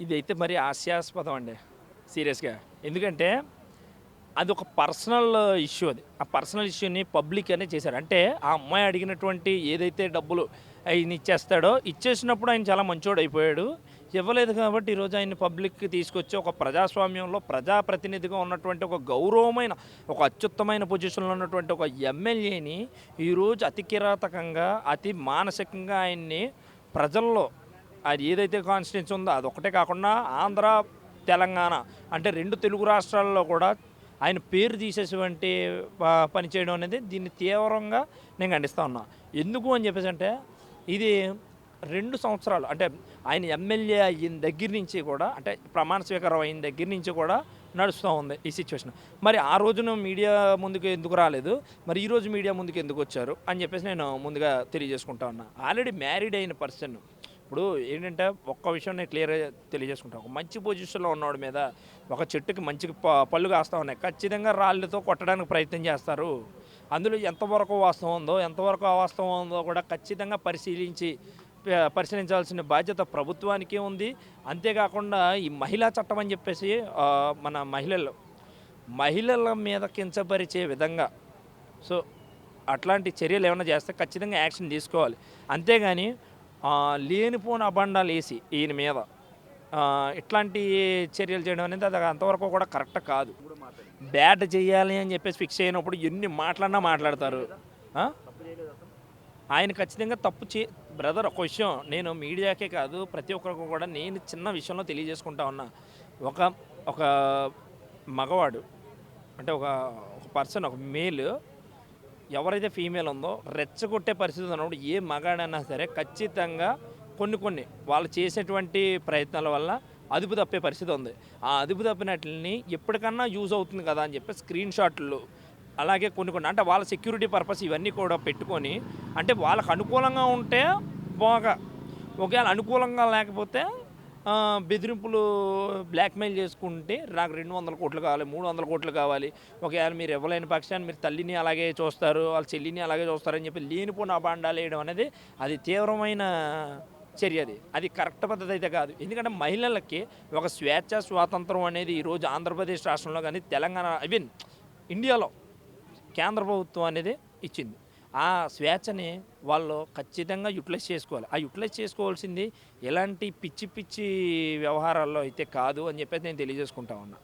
ఇదైతే మరి హాస్యాస్పదం అండి. సీరియస్‌గా. ఎందుకంటే అదొక పర్సనల్ ఇష్యూ అది. ఆ పర్సనల్ ఇష్యూని పబ్లిక్ అనే చేశారు. అంటే ఆ అమ్మాయి అడిగినటువంటి ఏదైతే డబ్బులు ఆయన ఇచ్చేస్తాడో, ఇచ్చేసినప్పుడు ఆయన చాలా మంచోడయిపోయాడు. ఇవ్వలేదు కాబట్టి ఈరోజు ఆయన్ని పబ్లిక్‌కి తీసుకొచ్చి ఒక ప్రజాస్వామ్యంలో ప్రజాప్రతినిధిగా ఉన్నటువంటి ఒక గౌరవమైన, ఒక అత్యుత్తమైన పొజిషన్‌లో ఉన్నటువంటి ఒక ఎమ్మెల్యేని ఈరోజు అతి కిరాతకంగా, అతి మానసికంగా ఆయన్ని ప్రజల్లో అది ఏదైతే కాన్స్టిట్యున్సీ ఉందో అదొక్కటే కాకుండా ఆంధ్ర, తెలంగాణ అంటే 2 తెలుగు రాష్ట్రాల్లో కూడా ఆయన పేరు తీసేటువంటి పని చేయడం అనేది దీన్ని తీవ్రంగా నేను ఖండిస్తా ఉన్నా. ఎందుకు అని చెప్పేసంటే ఇది 2 సంవత్సరాలు అంటే ఆయన ఎమ్మెల్యే అయిన దగ్గర నుంచి కూడా అంటే ప్రమాణ స్వీకారం అయిన దగ్గర నుంచి కూడా నడుస్తూ ఉంది ఈ సిచ్యువేషన్. మరి ఆ రోజున మీడియా ముందుకు ఎందుకు రాలేదు? మరి ఈరోజు మీడియా ముందుకు ఎందుకు వచ్చారు? అని చెప్పేసి నేను ముందుగా తెలియజేసుకుంటా ఉన్నా. ఆల్రెడీ మ్యారీడ్ అయిన పర్సన్ ఇప్పుడు ఏంటంటే ఒక్క విషయం నేను క్లియర్‌గా తెలియజేసుకుంటా. ఒక మంచి పొజిషన్‌లో ఉన్నోడి మీద ఒక చెట్టుకి మంచి పళ్ళు కాస్తా ఉన్నాయి. ఖచ్చితంగా రాళ్ళతో కొట్టడానికి ప్రయత్నం చేస్తారు. అందులో ఎంతవరకు వాస్తవం ఉందో, ఎంతవరకు అవాస్తవం ఉందో కూడా ఖచ్చితంగా పరిశీలించాల్సిన బాధ్యత ప్రభుత్వానికే ఉంది. అంతేకాకుండా ఈ మహిళా చట్టం అని చెప్పేసి మన మహిళల మీద కించపరిచే విధంగా సో, అట్లాంటి చర్యలు ఏమైనా చేస్తే ఖచ్చితంగా యాక్షన్ తీసుకోవాలి. అంతేగాని లేనిపోని అబాండాలేసి ఈయన మీద ఇట్లాంటి చర్యలు చేయడం అనేది అది అంతవరకు కూడా కరెక్ట్ కాదు. బ్యాట్ చేయాలి అని చెప్పేసి ఫిక్స్ అయినప్పుడు ఎన్ని మాట్లాడినా మాట్లాడతారు. ఆ? ఆయన ఖచ్చితంగా బ్రదర్ ఒక విషయం నేను మీడియాకే కాదు ప్రతి ఒక్కరికి కూడా నేను చిన్న విషయంలో తెలియజేసుకుంటా ఉన్నా. ఒక ఒక మగవాడు అంటే ఒక ఒక పర్సన్ ఒక మేల్ ఎవరైతే ఫీమేల్ ఉందో రెచ్చగొట్టే పరిస్థితి ఉన్నప్పుడు ఏ మగాడైనా సరే ఖచ్చితంగా కొన్ని వాళ్ళు చేసేటువంటి ప్రయత్నాల వల్ల అదుపు తప్పే పరిస్థితి ఉంది. ఆ అదుపు తప్పినట్లని ఎప్పటికన్నా యూజ్ అవుతుంది కదా అని చెప్పి స్క్రీన్ షాట్లు అలాగే కొన్ని అంటే వాళ్ళ సెక్యూరిటీ పర్పస్ ఇవన్నీ కూడా పెట్టుకొని అంటే వాళ్ళకు అనుకూలంగా ఉంటే బాగా ఒకవేళ అనుకూలంగా లేకపోతే బెదిరింపులు బ్లాక్‌మెయిల్ చేసుకుంటే నాకు 200,00,00,000 కావాలి, 300,00,00,000 కావాలి. ఒకవేళ మీరు ఇవ్వలేని పక్షాన్ని మీరు తల్లిని అలాగే చూస్తారు, వాళ్ళ చెల్లిని అలాగే చూస్తారని చెప్పి లేనిపోని అబాండాలేయడం అనేది అది తీవ్రమైన చర్య అది. అది కరెక్ట్ పద్ధతి అయితే కాదు. ఎందుకంటే మహిళలకి ఒక స్వేచ్ఛ, స్వాతంత్రం అనేది ఈరోజు ఆంధ్రప్రదేశ్ రాష్ట్రంలో గానీ, తెలంగాణ ఈవెన్ ఇండియాలో కేంద్ర ప్రభుత్వం అనేది ఇచ్చింది. ఆ స్వేచ్ఛని వాళ్ళు ఖచ్చితంగా యుటిలైజ్ చేసుకోవాలి. ఆ యుటిలైజ్ చేసుకోవాల్సింది ఎలాంటి పిచ్చి పిచ్చి వ్యవహారాల్లో అయితే కాదు అని చెప్పేసి నేను తెలియజేసుకుంటా ఉన్నా.